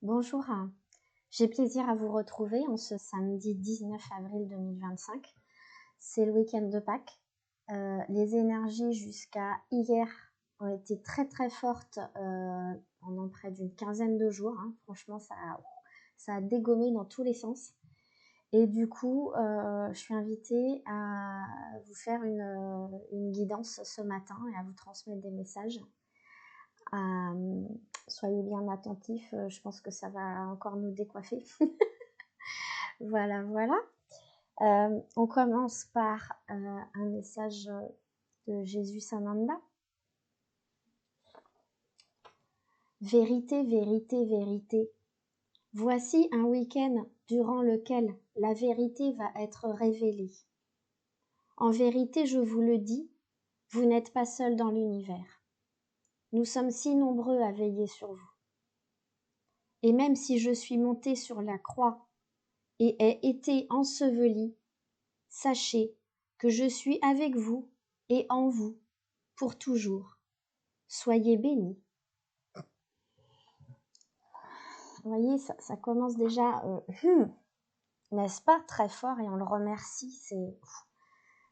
Bonjour, j'ai plaisir à vous retrouver en ce samedi 19 avril 2025. C'est le week-end de Pâques. Les énergies jusqu'à hier ont été très très fortes pendant près d'une quinzaine de jours. Franchement, ça a dégommé dans tous les sens. Et du coup, je suis invitée à vous faire une guidance ce matin et à vous transmettre des messages. Soyez bien attentifs, je pense que ça va encore nous décoiffer. Voilà, voilà. On commence par un message de Jésus Sananda. Vérité, vérité, vérité. Voici un week-end durant lequel la vérité va être révélée. En vérité, je vous le dis, vous n'êtes pas seul dans l'univers. Nous sommes si nombreux à veiller sur vous. Et même si je suis monté sur la croix et ai été enseveli, sachez que je suis avec vous et en vous pour toujours. Soyez bénis. Vous voyez, ça commence déjà, n'est-ce pas, très fort, et on le remercie.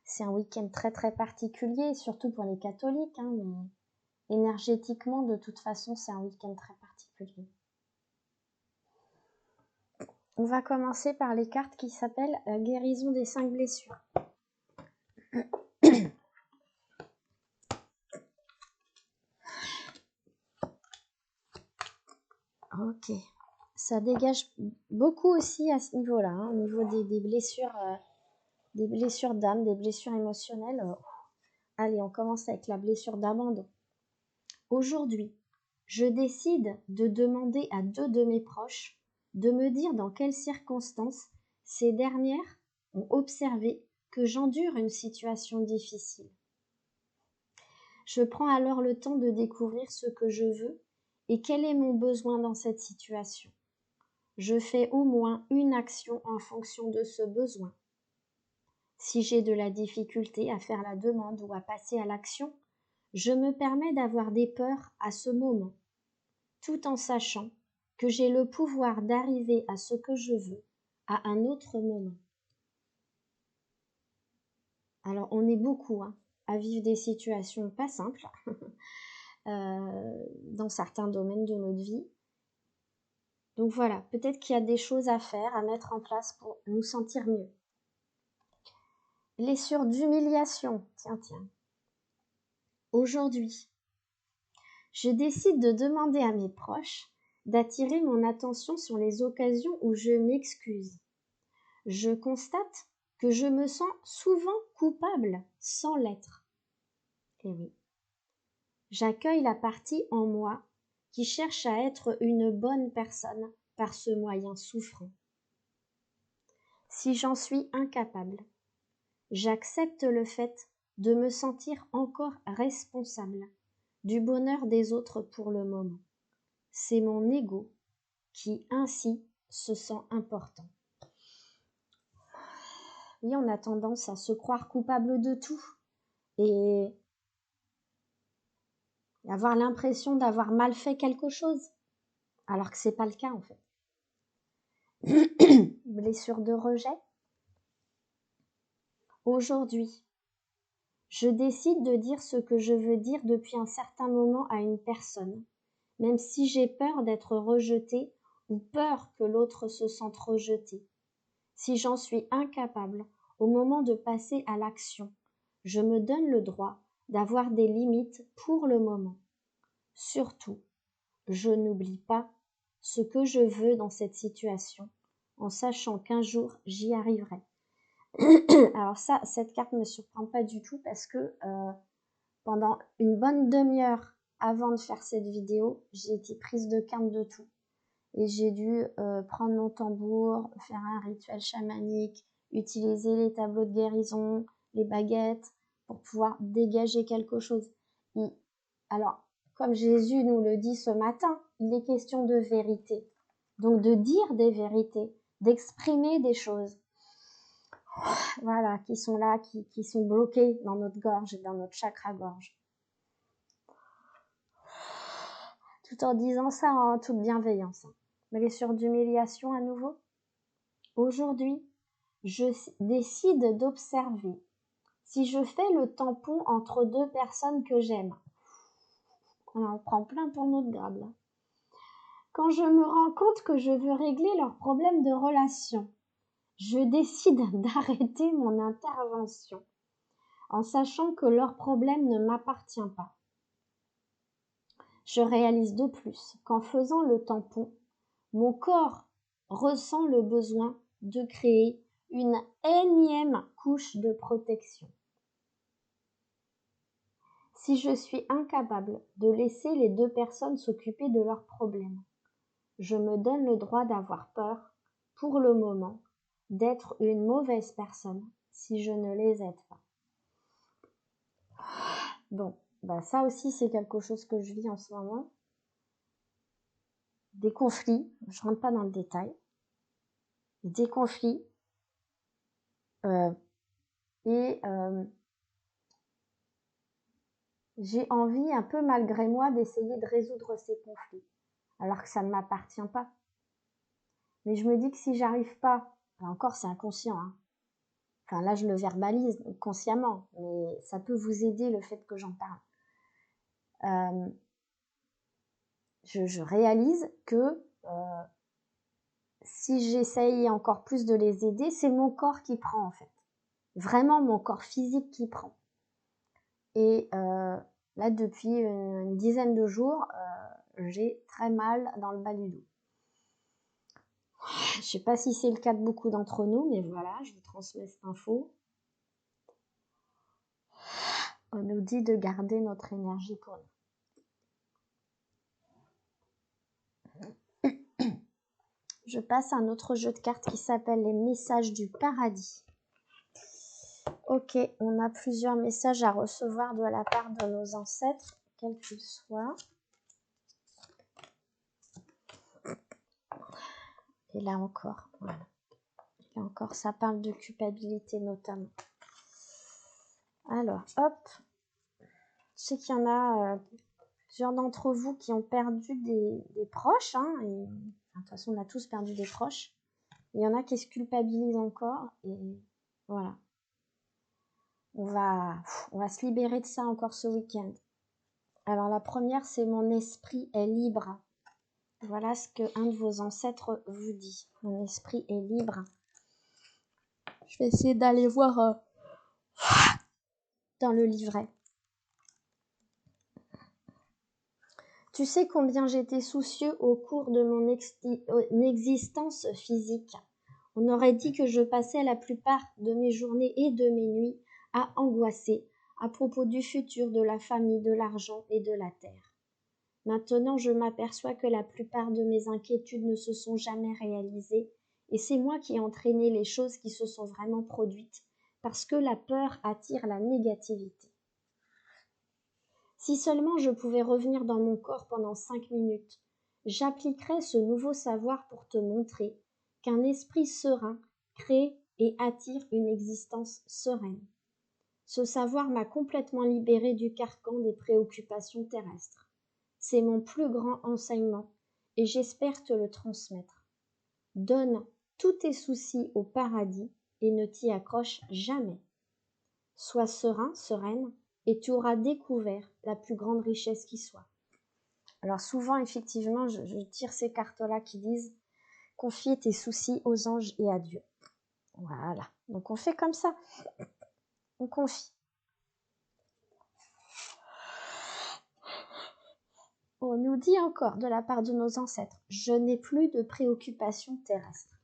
C'est un week-end très très particulier, surtout pour les catholiques, mais énergétiquement, de toute façon, c'est un week-end très particulier. On va commencer par les cartes qui s'appellent Guérison des 5 blessures. Ok, ça dégage beaucoup aussi à ce niveau-là, au niveau des blessures d'âme, des blessures émotionnelles. Allez, on commence avec la blessure d'abandon. Aujourd'hui, je décide de demander à 2 de mes proches de me dire dans quelles circonstances ces dernières ont observé que j'endure une situation difficile. Je prends alors le temps de découvrir ce que je veux et quel est mon besoin dans cette situation. Je fais au moins une action en fonction de ce besoin. Si j'ai de la difficulté à faire la demande ou à passer à l'action, je me permets d'avoir des peurs à ce moment, tout en sachant que j'ai le pouvoir d'arriver à ce que je veux à un autre moment. Alors, on est beaucoup à vivre des situations pas simples dans certains domaines de notre vie. Donc voilà, peut-être qu'il y a des choses à faire, à mettre en place pour nous sentir mieux. Blessure d'humiliation, tiens. Aujourd'hui, je décide de demander à mes proches d'attirer mon attention sur les occasions où je m'excuse. Je constate que je me sens souvent coupable sans l'être. Et oui. J'accueille la partie en moi qui cherche à être une bonne personne par ce moyen souffrant. Si j'en suis incapable, j'accepte le fait de me sentir encore responsable du bonheur des autres pour le moment. C'est mon ego qui ainsi se sent important. Oui, on a tendance à se croire coupable de tout et avoir l'impression d'avoir mal fait quelque chose, alors que c'est pas le cas en fait. Blessure de rejet. Aujourd'hui, je décide de dire ce que je veux dire depuis un certain moment à une personne, même si j'ai peur d'être rejetée ou peur que l'autre se sente rejeté. Si j'en suis incapable au moment de passer à l'action, je me donne le droit d'avoir des limites pour le moment. Surtout, je n'oublie pas ce que je veux dans cette situation, en sachant qu'un jour j'y arriverai. Alors ça, cette carte ne me surprend pas du tout parce que pendant une bonne demi-heure avant de faire cette vidéo, j'ai été prise de quinte de tout. Et j'ai dû prendre mon tambour, faire un rituel chamanique, utiliser les tableaux de guérison, les baguettes, pour pouvoir dégager quelque chose. Alors, comme Jésus nous le dit ce matin, il est question de vérité. Donc de dire des vérités, d'exprimer des choses, voilà, qui sont là, qui sont bloquées dans notre gorge et dans notre chakra-gorge. Tout en disant ça en toute bienveillance. Blessure d'humiliation à nouveau. Aujourd'hui, je décide d'observer. Si je fais le tampon entre deux personnes que j'aime, on en prend plein pour notre grade là. Quand je me rends compte que je veux régler leurs problèmes de relation, je décide d'arrêter mon intervention en sachant que leur problème ne m'appartient pas. Je réalise de plus qu'en faisant le tampon, mon corps ressent le besoin de créer une énième couche de protection. Si je suis incapable de laisser les deux personnes s'occuper de leurs problèmes, je me donne le droit d'avoir peur, pour le moment, d'être une mauvaise personne si je ne les aide pas. Bon, ça aussi c'est quelque chose que je vis en ce moment. Des conflits, je rentre pas dans le détail, des conflits j'ai envie un peu malgré moi d'essayer de résoudre ces conflits, alors que ça ne m'appartient pas. Mais je me dis que si j'arrive pas, là encore c'est inconscient, hein. Enfin là je le verbalise consciemment, mais ça peut vous aider le fait que j'en parle. Je réalise que si j'essaye encore plus de les aider, c'est mon corps qui prend en fait. Vraiment mon corps physique qui prend. Et là depuis une dizaine de jours, j'ai très mal dans le bas du dos. Je sais pas si c'est le cas de beaucoup d'entre nous, mais voilà, je vous transmets cette info. On nous dit de garder notre énergie pour nous. Je passe à un autre jeu de cartes qui s'appelle les messages du paradis. Ok, on a plusieurs messages à recevoir de la part de nos ancêtres, quels qu'ils soient. Et là encore, voilà. Et encore, ça parle de culpabilité notamment. Alors, hop. Je sais qu'il y en a plusieurs d'entre vous qui ont perdu des proches. Hein, et, de toute façon, on a tous perdu des proches. Il y en a qui se culpabilisent encore. Et voilà. On va se libérer de ça encore ce week-end. Alors, la première, c'est mon esprit est libre. Voilà ce que un de vos ancêtres vous dit. Mon esprit est libre. Je vais essayer d'aller voir dans le livret. Tu sais combien j'étais soucieux au cours de mon existence physique. On aurait dit que je passais la plupart de mes journées et de mes nuits à angoisser à propos du futur, de la famille, de l'argent et de la terre. Maintenant, je m'aperçois que la plupart de mes inquiétudes ne se sont jamais réalisées et c'est moi qui ai entraîné les choses qui se sont vraiment produites parce que la peur attire la négativité. Si seulement je pouvais revenir dans mon corps pendant 5 minutes, j'appliquerais ce nouveau savoir pour te montrer qu'un esprit serein crée et attire une existence sereine. Ce savoir m'a complètement libérée du carcan des préoccupations terrestres. C'est mon plus grand enseignement et j'espère te le transmettre. Donne tous tes soucis au paradis et ne t'y accroche jamais. Sois serein, sereine, et tu auras découvert la plus grande richesse qui soit. Alors souvent, effectivement, je tire ces cartes-là qui disent « Confie tes soucis aux anges et à Dieu ». Voilà, donc on fait comme ça, on confie. On nous dit encore de la part de nos ancêtres « Je n'ai plus de préoccupations terrestres ».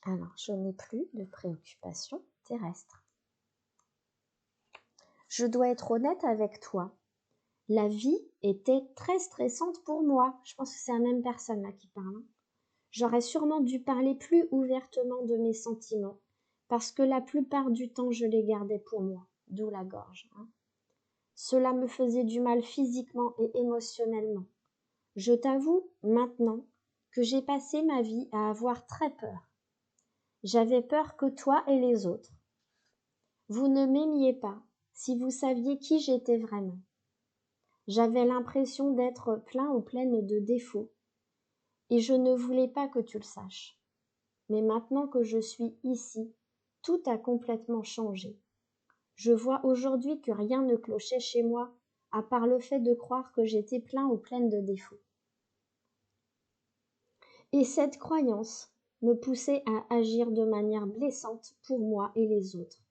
Alors, je n'ai plus de préoccupations terrestres. Je dois être honnête avec toi. La vie était très stressante pour moi. Je pense que c'est la même personne là qui parle. J'aurais sûrement dû parler plus ouvertement de mes sentiments, parce que la plupart du temps, je les gardais pour moi, d'où la gorge. Cela me faisait du mal physiquement et émotionnellement. Je t'avoue maintenant que j'ai passé ma vie à avoir très peur. J'avais peur que toi et les autres. Vous ne m'aimiez pas si vous saviez qui j'étais vraiment. J'avais l'impression d'être plein ou pleine de défauts, et je ne voulais pas que tu le saches. Mais maintenant que je suis ici, tout a complètement changé. Je vois aujourd'hui que rien ne clochait chez moi, à part le fait de croire que j'étais plein ou pleine de défauts. Et cette croyance me poussait à agir de manière blessante pour moi et les autres.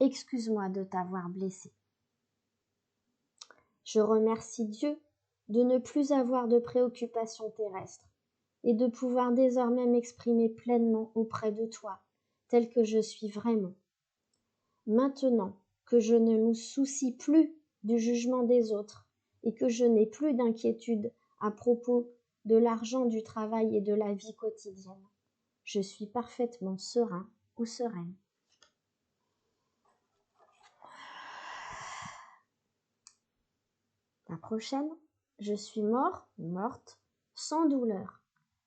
Excuse-moi de t'avoir blessé. Je remercie Dieu de ne plus avoir de préoccupations terrestres et de pouvoir désormais m'exprimer pleinement auprès de toi, tel que je suis vraiment. Maintenant que je ne me soucie plus du jugement des autres et que je n'ai plus d'inquiétude à propos de l'argent, du travail et de la vie quotidienne, je suis parfaitement serein ou sereine. La prochaine, je suis mort ou morte sans douleur.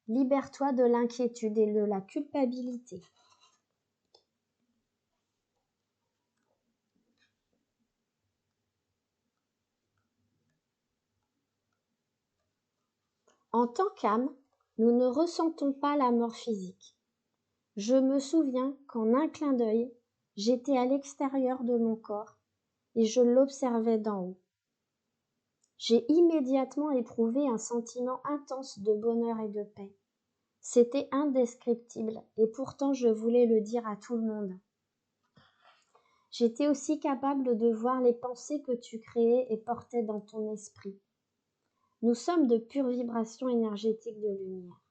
Libère-toi de l'inquiétude et de la culpabilité. En tant qu'âme, nous ne ressentons pas la mort physique. Je me souviens qu'en un clin d'œil, j'étais à l'extérieur de mon corps et je l'observais d'en haut. J'ai immédiatement éprouvé un sentiment intense de bonheur et de paix. C'était indescriptible et pourtant je voulais le dire à tout le monde. J'étais aussi capable de voir les pensées que tu créais et portais dans ton esprit. Nous sommes de pures vibrations énergétiques de lumière.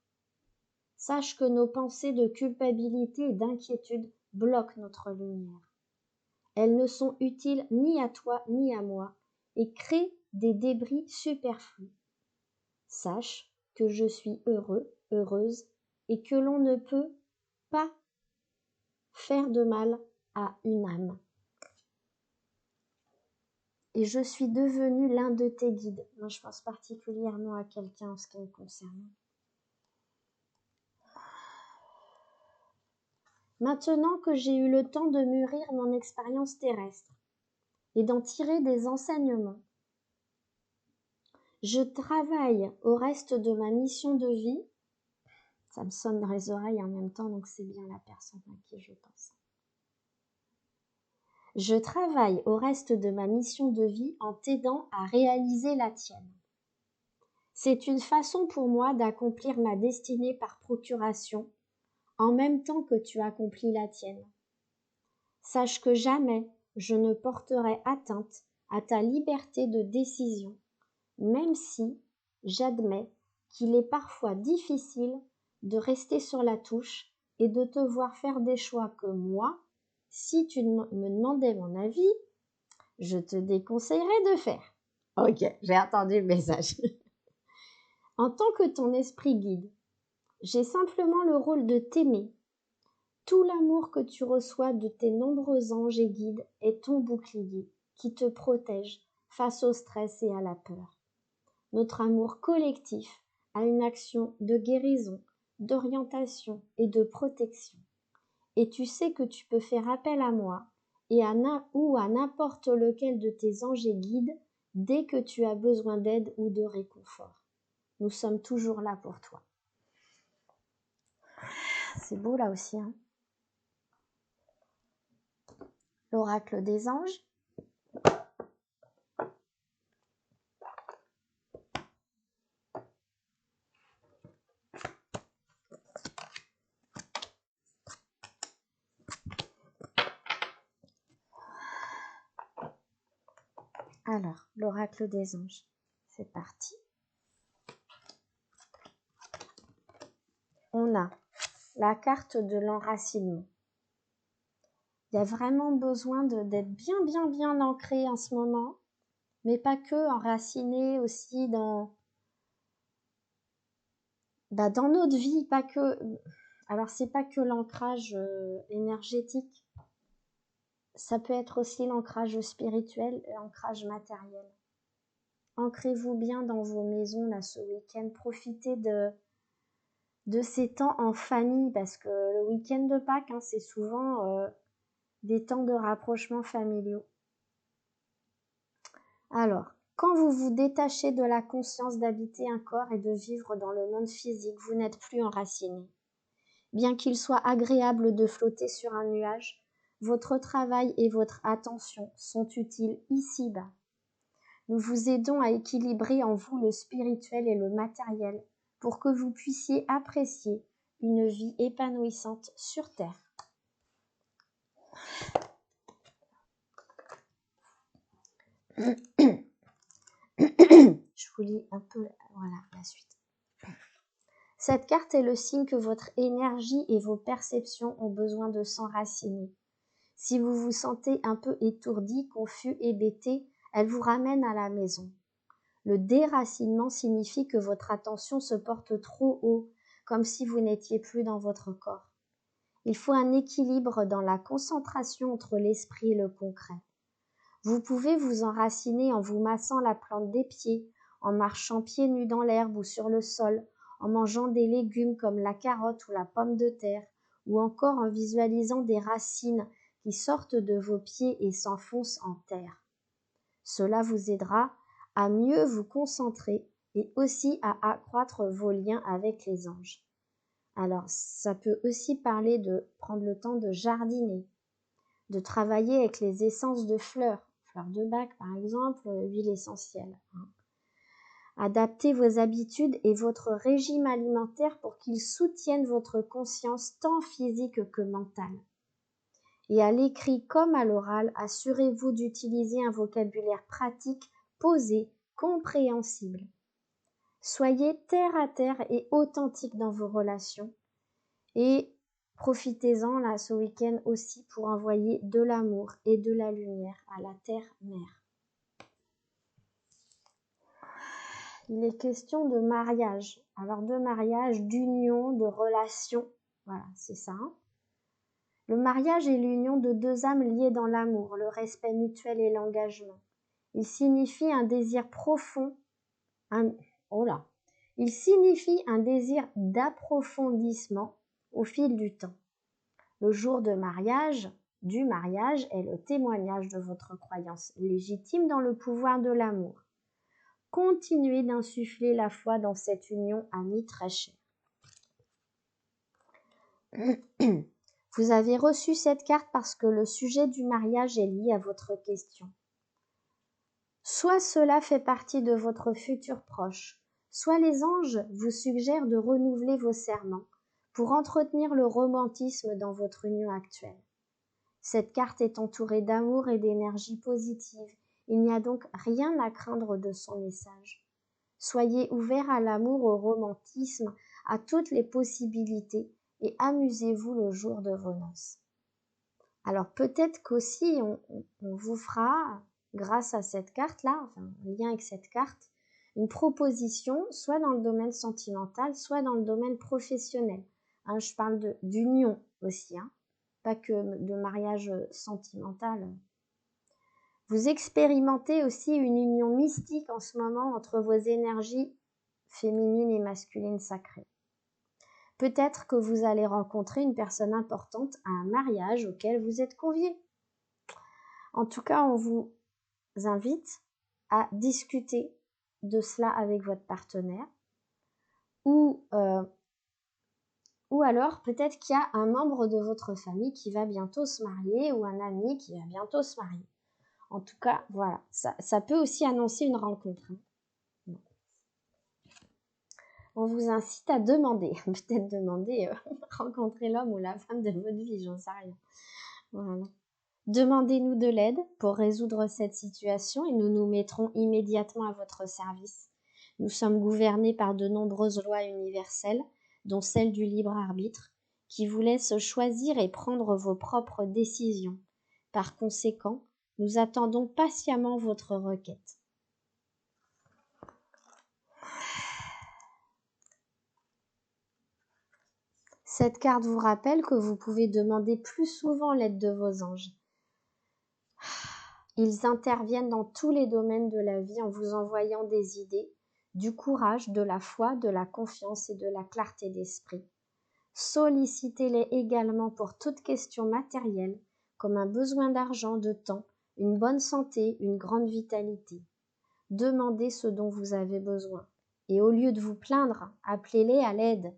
Sache que nos pensées de culpabilité et d'inquiétude bloquent notre lumière. Elles ne sont utiles ni à toi ni à moi et créent des débris superflus. Sache que je suis heureux, heureuse et que l'on ne peut pas faire de mal à une âme. Et je suis devenue l'un de tes guides. Moi, je pense particulièrement à quelqu'un en ce qui me concerne. Maintenant que j'ai eu le temps de mûrir mon expérience terrestre et d'en tirer des enseignements, je travaille au reste de ma mission de vie. Ça me sonne dans les oreilles en même temps, donc c'est bien la personne à qui je pense. Je travaille au reste de ma mission de vie en t'aidant à réaliser la tienne. C'est une façon pour moi d'accomplir ma destinée par procuration, en même temps que tu accomplis la tienne. Sache que jamais je ne porterai atteinte à ta liberté de décision, même si j'admets qu'il est parfois difficile de rester sur la touche et de te voir faire des choix que moi, si tu me demandais mon avis, je te déconseillerais de faire. Ok, j'ai entendu le message. En tant que ton esprit guide, j'ai simplement le rôle de t'aimer. Tout l'amour que tu reçois de tes nombreux anges et guides est ton bouclier qui te protège face au stress et à la peur. Notre amour collectif a une action de guérison, d'orientation et de protection. Et tu sais que tu peux faire appel à moi et à n'importe lequel de tes anges et guides dès que tu as besoin d'aide ou de réconfort. Nous sommes toujours là pour toi. C'est beau là aussi, hein? L'oracle des anges. Alors, l'oracle des anges. C'est parti. On a la carte de l'enracinement. Il y a vraiment besoin d'être bien ancré en ce moment, mais pas que, enraciné aussi dans notre vie, pas que. Alors, c'est pas que l'ancrage énergétique, ça peut être aussi l'ancrage spirituel et l'ancrage matériel. Ancrez-vous bien dans vos maisons là ce week-end, profitez de ces temps en famille, parce que le week-end de Pâques, hein, c'est souvent des temps de rapprochement familiaux. Alors, Quand vous vous détachez de la conscience d'habiter un corps et de vivre dans le monde physique, vous n'êtes plus enraciné. Bien qu'il soit agréable de flotter sur un nuage, votre travail et votre attention sont utiles ici-bas. Nous vous aidons à équilibrer en vous le spirituel et le matériel pour que vous puissiez apprécier une vie épanouissante sur Terre. Je vous lis un peu la suite. Cette carte est le signe que votre énergie et vos perceptions ont besoin de s'enraciner. Si vous vous sentez un peu étourdi, confus, hébété, elle vous ramène à la maison. Le déracinement signifie que votre attention se porte trop haut, comme si vous n'étiez plus dans votre corps. Il faut un équilibre dans la concentration entre l'esprit et le concret. Vous pouvez vous enraciner en vous massant la plante des pieds, en marchant pieds nus dans l'herbe ou sur le sol, en mangeant des légumes comme la carotte ou la pomme de terre, ou encore en visualisant des racines qui sortent de vos pieds et s'enfoncent en terre. Cela vous aidera à mieux vous concentrer et aussi à accroître vos liens avec les anges. Alors, ça peut aussi parler de prendre le temps de jardiner, de travailler avec les essences de fleurs de bac par exemple, huile essentielle. Adaptez vos habitudes et votre régime alimentaire pour qu'ils soutiennent votre conscience tant physique que mentale. Et à l'écrit comme à l'oral, assurez-vous d'utiliser un vocabulaire pratique, posé, compréhensible. Soyez terre à terre et authentique dans vos relations. Et profitez-en là ce week-end aussi pour envoyer de l'amour et de la lumière à la terre-mère. Il est question de mariage. Alors de mariage, d'union, de relation. Voilà, c'est ça. Le mariage est l'union de deux âmes liées dans l'amour, le respect mutuel et l'engagement. Il signifie un désir profond, Il signifie un désir d'approfondissement au fil du temps. Le jour du mariage est le témoignage de votre croyance légitime dans le pouvoir de l'amour. Continuez d'insuffler la foi dans cette union amie très chère. Vous avez reçu cette carte parce que le sujet du mariage est lié à votre question. Soit cela fait partie de votre futur proche, soit les anges vous suggèrent de renouveler vos serments pour entretenir le romantisme dans votre union actuelle. Cette carte est entourée d'amour et d'énergie positive. Il n'y a donc rien à craindre de son message. Soyez ouverts à l'amour, au romantisme, à toutes les possibilités et amusez-vous le jour de vos noces. Alors peut-être qu'aussi on vous fera, grâce à cette carte-là, en lien avec cette carte, une proposition, soit dans le domaine sentimental, soit dans le domaine professionnel. Je parle d'union aussi, pas que de mariage sentimental. Vous expérimentez aussi une union mystique en ce moment entre vos énergies féminines et masculines sacrées. Peut-être que vous allez rencontrer une personne importante à un mariage auquel vous êtes conviés. En tout cas, on vous invite à discuter de cela avec votre partenaire ou alors peut-être qu'il y a un membre de votre famille qui va bientôt se marier ou un ami qui va bientôt se marier. En tout cas, voilà, ça peut aussi annoncer une rencontre. On vous incite à demander, peut-être demander, rencontrer l'homme ou la femme de votre vie, j'en sais rien. Voilà. Demandez-nous de l'aide pour résoudre cette situation et nous nous mettrons immédiatement à votre service. Nous sommes gouvernés par de nombreuses lois universelles, dont celle du libre arbitre, qui vous laisse choisir et prendre vos propres décisions. Par conséquent, nous attendons patiemment votre requête. Cette carte vous rappelle que vous pouvez demander plus souvent l'aide de vos anges. Ils interviennent dans tous les domaines de la vie en vous envoyant des idées, du courage, de la foi, de la confiance et de la clarté d'esprit. Sollicitez-les également pour toute question matérielle, comme un besoin d'argent, de temps, une bonne santé, une grande vitalité. demandez ce dont vous avez besoin. Et au lieu de vous plaindre, appelez-les à l'aide.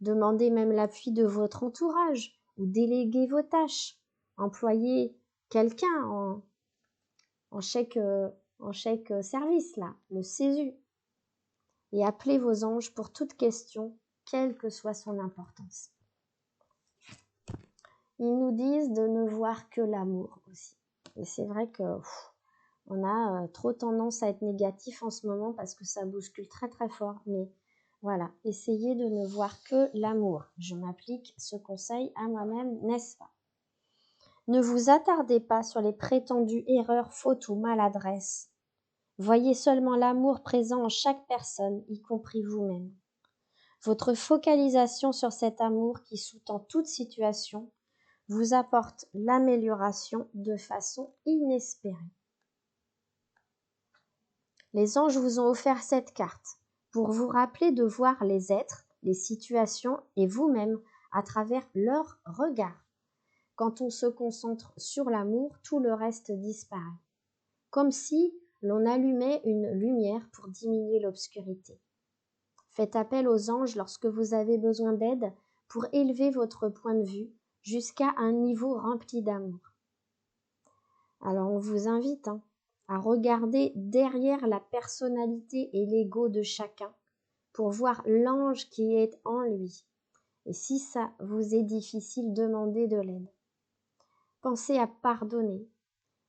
Demandez même l'appui de votre entourage ou déléguez vos tâches. Employez quelqu'un en chèque service, là, le CESU. Et appelez vos anges pour toute question, quelle que soit son importance. Ils nous disent de ne voir que l'amour aussi. Et c'est vrai que on a trop tendance à être négatif en ce moment parce que ça bouscule très très fort. Mais voilà, essayez de ne voir que l'amour. Je m'applique ce conseil à moi-même, n'est-ce pas? Ne vous attardez pas sur les prétendues erreurs, fautes ou maladresses. Voyez seulement l'amour présent en chaque personne, y compris vous-même. Votre focalisation sur cet amour qui sous-tend toute situation vous apporte l'amélioration de façon inespérée. Les anges vous ont offert cette carte pour vous rappeler de voir les êtres, les situations et vous-même à travers leur regard. Quand on se concentre sur l'amour, tout le reste disparaît. Comme si l'on allumait une lumière pour diminuer l'obscurité. Faites appel aux anges lorsque vous avez besoin d'aide pour élever votre point de vue jusqu'à un niveau rempli d'amour. Alors on vous invite à regarder derrière la personnalité et l'ego de chacun pour voir l'ange qui est en lui. Et si ça vous est difficile, demandez de l'aide. Pensez à pardonner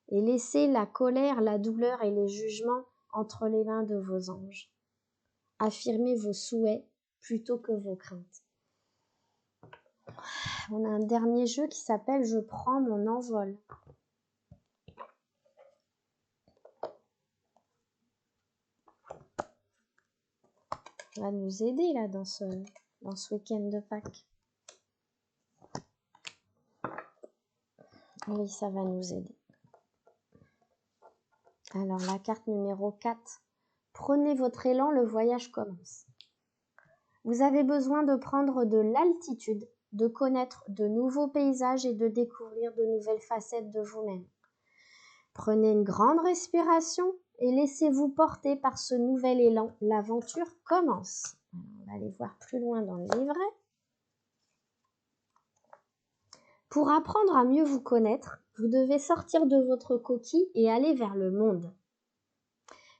et laissez la colère, la douleur et les jugements entre les mains de vos anges. Affirmez vos souhaits plutôt que vos craintes. On a un dernier jeu qui s'appelle « Je prends mon envol ». Ça va nous aider là dans ce week-end de Pâques. Oui, ça va nous aider. Alors la carte numéro 4. Prenez votre élan, le voyage commence. Vous avez besoin de prendre de l'altitude, de connaître de nouveaux paysages et de découvrir de nouvelles facettes de vous-même. Prenez une grande respiration et laissez-vous porter par ce nouvel élan. L'aventure commence. On va aller voir plus loin dans le livret. Pour apprendre à mieux vous connaître, vous devez sortir de votre coquille et aller vers le monde.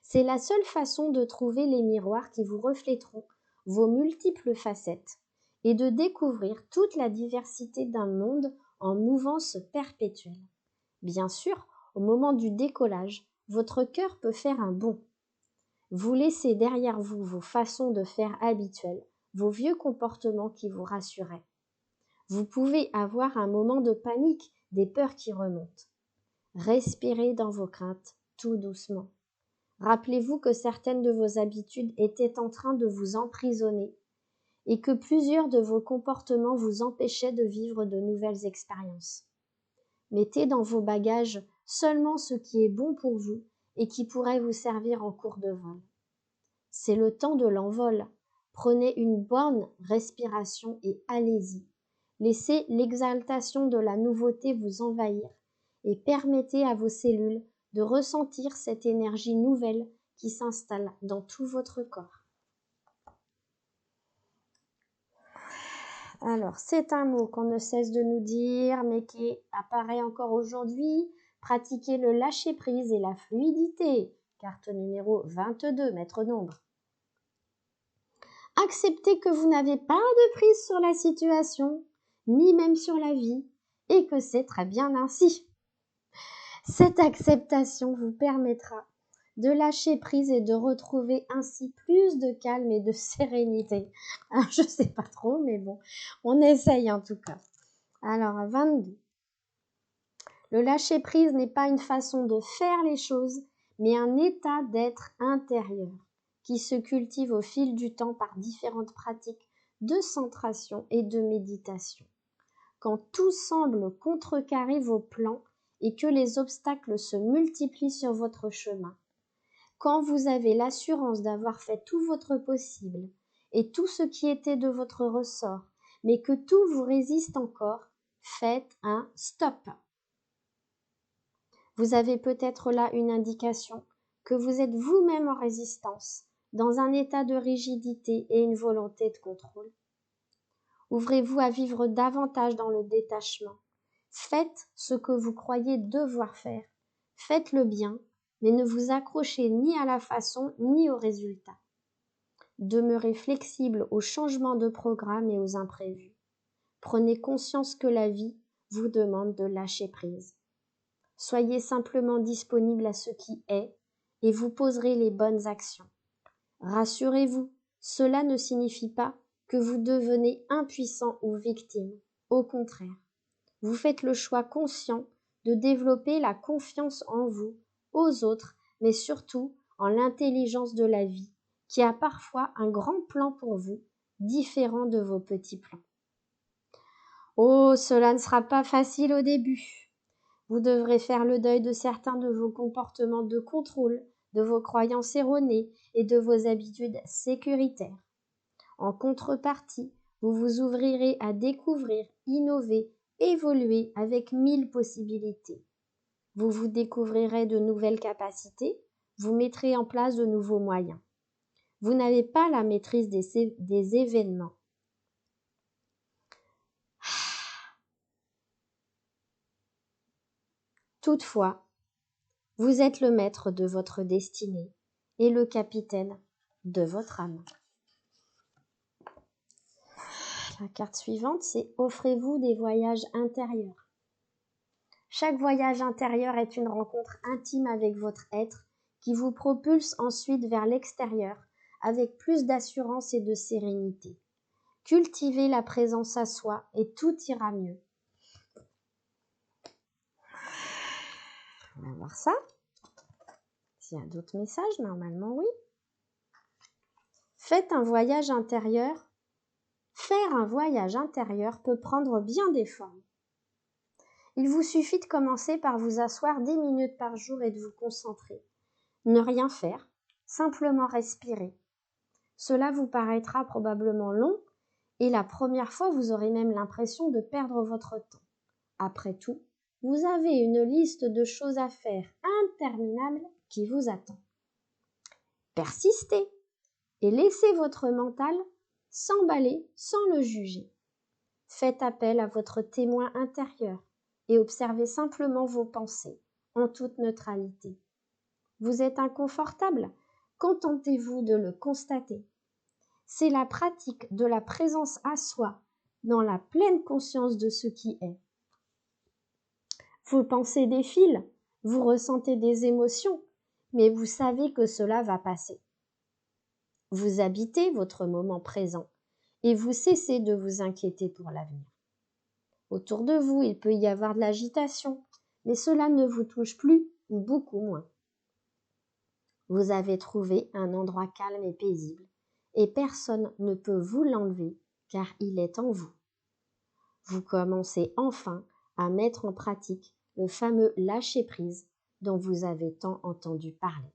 C'est la seule façon de trouver les miroirs qui vous reflèteront vos multiples facettes et de découvrir toute la diversité d'un monde en mouvance perpétuelle. Bien sûr, au moment du décollage, votre cœur peut faire un bond. Vous laissez derrière vous vos façons de faire habituelles, vos vieux comportements qui vous rassuraient. Vous pouvez avoir un moment de panique, des peurs qui remontent. Respirez dans vos craintes, tout doucement. Rappelez-vous que certaines de vos habitudes étaient en train de vous emprisonner et que plusieurs de vos comportements vous empêchaient de vivre de nouvelles expériences. Mettez dans vos bagages seulement ce qui est bon pour vous et qui pourrait vous servir en cours de vol. C'est le temps de l'envol. Prenez une bonne respiration et allez-y. Laissez l'exaltation de la nouveauté vous envahir et permettez à vos cellules de ressentir cette énergie nouvelle qui s'installe dans tout votre corps. Alors, c'est un mot qu'on ne cesse de nous dire, mais qui apparaît encore aujourd'hui. Pratiquez le lâcher-prise et la fluidité. Carte numéro 22, maître nombre. Acceptez que vous n'avez pas de prise sur la situation, ni même sur la vie, et que c'est très bien ainsi. Cette acceptation vous permettra de lâcher prise et de retrouver ainsi plus de calme et de sérénité. Alors, je ne sais pas trop, mais bon, on essaye en tout cas. Alors, 22. Le lâcher prise n'est pas une façon de faire les choses, mais un état d'être intérieur qui se cultive au fil du temps par différentes pratiques de centration et de méditation. Quand tout semble contrecarrer vos plans et que les obstacles se multiplient sur votre chemin, quand vous avez l'assurance d'avoir fait tout votre possible et tout ce qui était de votre ressort, mais que tout vous résiste encore, faites un stop. Vous avez peut-être là une indication que vous êtes vous-même en résistance, dans un état de rigidité et une volonté de contrôle. Ouvrez-vous à vivre davantage dans le détachement. Faites ce que vous croyez devoir faire. Faites le bien, mais ne vous accrochez ni à la façon ni au résultat. Demeurez flexible aux changements de programme et aux imprévus. Prenez conscience que la vie vous demande de lâcher prise. Soyez simplement disponible à ce qui est et vous poserez les bonnes actions. Rassurez-vous, cela ne signifie pas que vous devenez impuissant ou victime. Au contraire, vous faites le choix conscient de développer la confiance en vous, aux autres, mais surtout en l'intelligence de la vie, qui a parfois un grand plan pour vous, différent de vos petits plans. Oh, cela ne sera pas facile au début. Vous devrez faire le deuil de certains de vos comportements de contrôle, de vos croyances erronées et de vos habitudes sécuritaires. En contrepartie, vous vous ouvrirez à découvrir, innover, évoluer avec 1000 possibilités. Vous vous découvrirez de nouvelles capacités, vous mettrez en place de nouveaux moyens. Vous n'avez pas la maîtrise des événements. Toutefois, vous êtes le maître de votre destinée et le capitaine de votre âme. La carte suivante, c'est « Offrez-vous des voyages intérieurs ». Chaque voyage intérieur est une rencontre intime avec votre être qui vous propulse ensuite vers l'extérieur avec plus d'assurance et de sérénité. Cultivez la présence à soi et tout ira mieux. On va voir ça. S'il y a d'autres messages, normalement oui. Faites un voyage intérieur. Faire un voyage intérieur peut prendre bien des formes. Il vous suffit de commencer par vous asseoir 10 minutes par jour et de vous concentrer. Ne rien faire, simplement respirer. Cela vous paraîtra probablement long et la première fois, vous aurez même l'impression de perdre votre temps. Après tout, vous avez une liste de choses à faire interminable qui vous attend. Persistez et laissez votre mental s'emballer sans le juger. Faites appel à votre témoin intérieur et observez simplement vos pensées en toute neutralité. Vous êtes inconfortable? Contentez-vous de le constater. C'est la pratique de la présence à soi dans la pleine conscience de ce qui est. Vos pensées défilent, vous ressentez des émotions, mais vous savez que cela va passer. Vous habitez votre moment présent et vous cessez de vous inquiéter pour l'avenir. Autour de vous, il peut y avoir de l'agitation, mais cela ne vous touche plus ou beaucoup moins. Vous avez trouvé un endroit calme et paisible et personne ne peut vous l'enlever car il est en vous. Vous commencez enfin à mettre en pratique le fameux lâcher-prise dont vous avez tant entendu parler.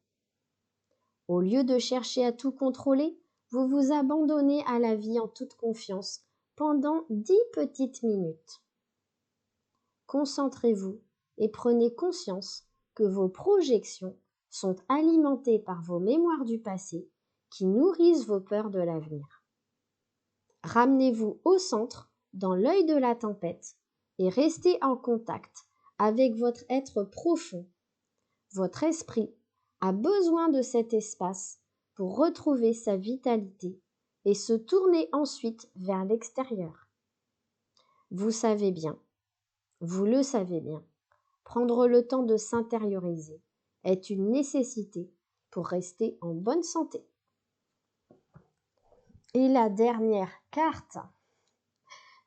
Au lieu de chercher à tout contrôler, vous vous abandonnez à la vie en toute confiance pendant 10 petites minutes. Concentrez-vous et prenez conscience que vos projections sont alimentées par vos mémoires du passé qui nourrissent vos peurs de l'avenir. Ramenez-vous au centre, dans l'œil de la tempête, et restez en contact avec votre être profond. Votre esprit a besoin de cet espace pour retrouver sa vitalité et se tourner ensuite vers l'extérieur. Vous savez bien, vous le savez bien, prendre le temps de s'intérioriser est une nécessité pour rester en bonne santé. Et la dernière carte,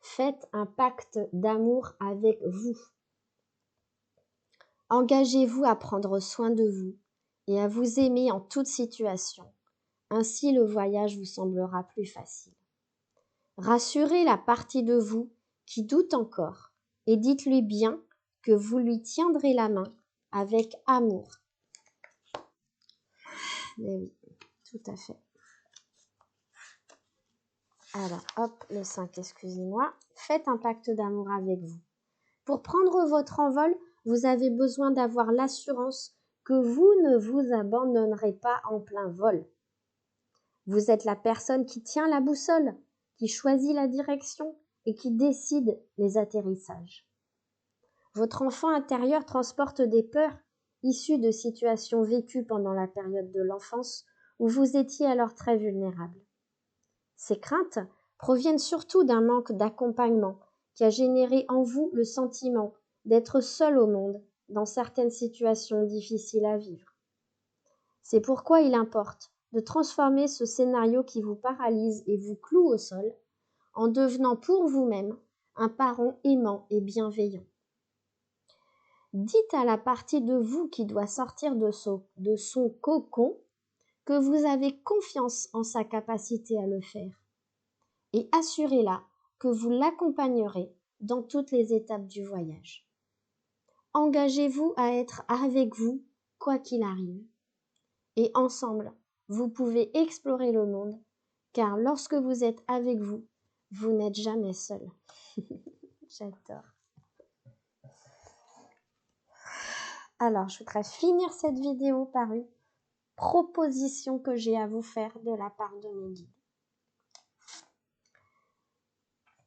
faites un pacte d'amour avec vous. Engagez-vous à prendre soin de vous et à vous aimer en toute situation. Ainsi, le voyage vous semblera plus facile. Rassurez la partie de vous qui doute encore et dites-lui bien que vous lui tiendrez la main avec amour. Mais oui, tout à fait. Alors, hop, le 5, excusez-moi. Faites un pacte d'amour avec vous. Pour prendre votre envol, vous avez besoin d'avoir l'assurance que vous ne vous abandonnerez pas en plein vol. Vous êtes la personne qui tient la boussole, qui choisit la direction et qui décide les atterrissages. Votre enfant intérieur transporte des peurs issues de situations vécues pendant la période de l'enfance où vous étiez alors très vulnérable. Ces craintes proviennent surtout d'un manque d'accompagnement qui a généré en vous le sentiment d'être seul au monde dans certaines situations difficiles à vivre. C'est pourquoi il importe de transformer ce scénario qui vous paralyse et vous cloue au sol en devenant pour vous-même un parent aimant et bienveillant. Dites à la partie de vous qui doit sortir de son cocon que vous avez confiance en sa capacité à le faire et assurez-la que vous l'accompagnerez dans toutes les étapes du voyage. Engagez-vous à être avec vous quoi qu'il arrive. Et ensemble, vous pouvez explorer le monde, car lorsque vous êtes avec vous, vous n'êtes jamais seul. J'adore. Alors, je voudrais finir cette vidéo par une proposition que j'ai à vous faire de la part de mes guides.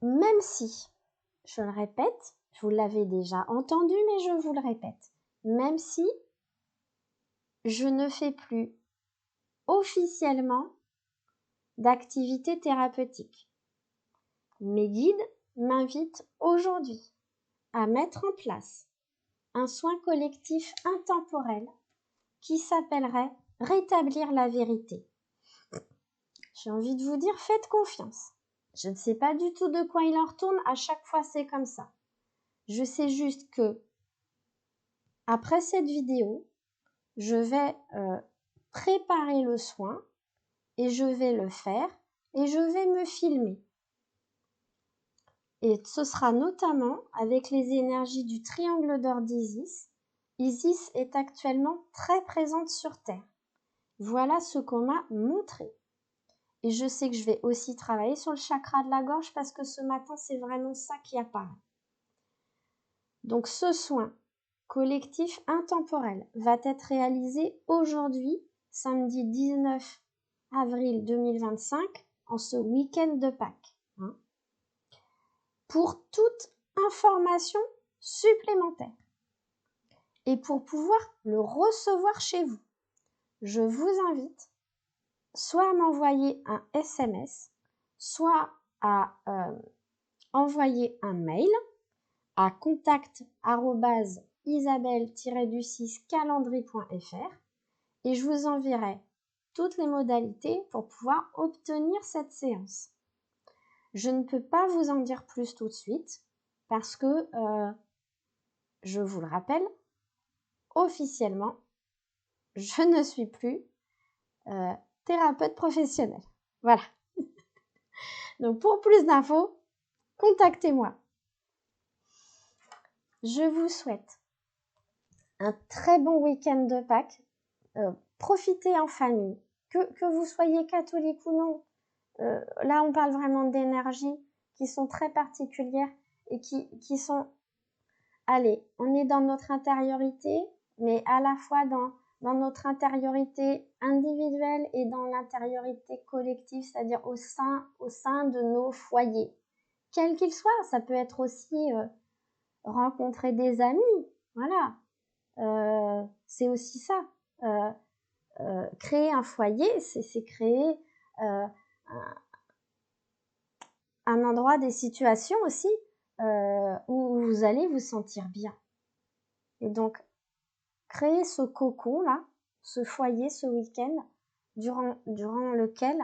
Même si, je le répète, vous l'avez déjà entendu, mais je vous le répète, même si je ne fais plus officiellement d'activité thérapeutique, mes guides m'invitent aujourd'hui à mettre en place un soin collectif intemporel qui s'appellerait rétablir la vérité. J'ai envie de vous dire, faites confiance. Je ne sais pas du tout de quoi il en retourne, à chaque fois c'est comme ça. Je sais juste que, après cette vidéo, je vais préparer le soin et je vais le faire et je vais me filmer. Et ce sera notamment avec les énergies du triangle d'or d'Isis. Isis est actuellement très présente sur Terre. Voilà ce qu'on m'a montré. Et je sais que je vais aussi travailler sur le chakra de la gorge parce que ce matin, c'est vraiment ça qui apparaît. Donc ce soin collectif intemporel va être réalisé aujourd'hui, samedi 19 avril 2025, en ce week-end de Pâques. Pour toute information supplémentaire et pour pouvoir le recevoir chez vous, je vous invite soit à m'envoyer un SMS, soit à envoyer un mail à contact@isabelle-du6calendrier.fr et je vous enverrai toutes les modalités pour pouvoir obtenir cette séance. Je ne peux pas vous en dire plus tout de suite parce que, je vous le rappelle, officiellement, je ne suis plus thérapeute professionnelle. Voilà. Donc pour plus d'infos, contactez-moi. Je vous souhaite un très bon week-end de Pâques. Profitez en famille, que vous soyez catholique ou non. Là, on parle vraiment d'énergies qui sont très particulières et qui sont... Allez, on est dans notre intériorité, mais à la fois dans notre intériorité individuelle et dans l'intériorité collective, c'est-à-dire au sein de nos foyers. Quels qu'ils soient, ça peut être aussi rencontrer des amis, voilà. C'est aussi ça. Créer un foyer, c'est créer un endroit, des situations aussi où vous allez vous sentir bien. Et donc, créer ce cocon-là, ce foyer, ce week-end, durant lequel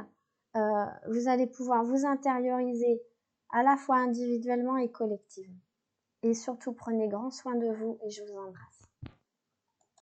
vous allez pouvoir vous intérioriser à la fois individuellement et collectivement. Et surtout, prenez grand soin de vous et je vous embrasse.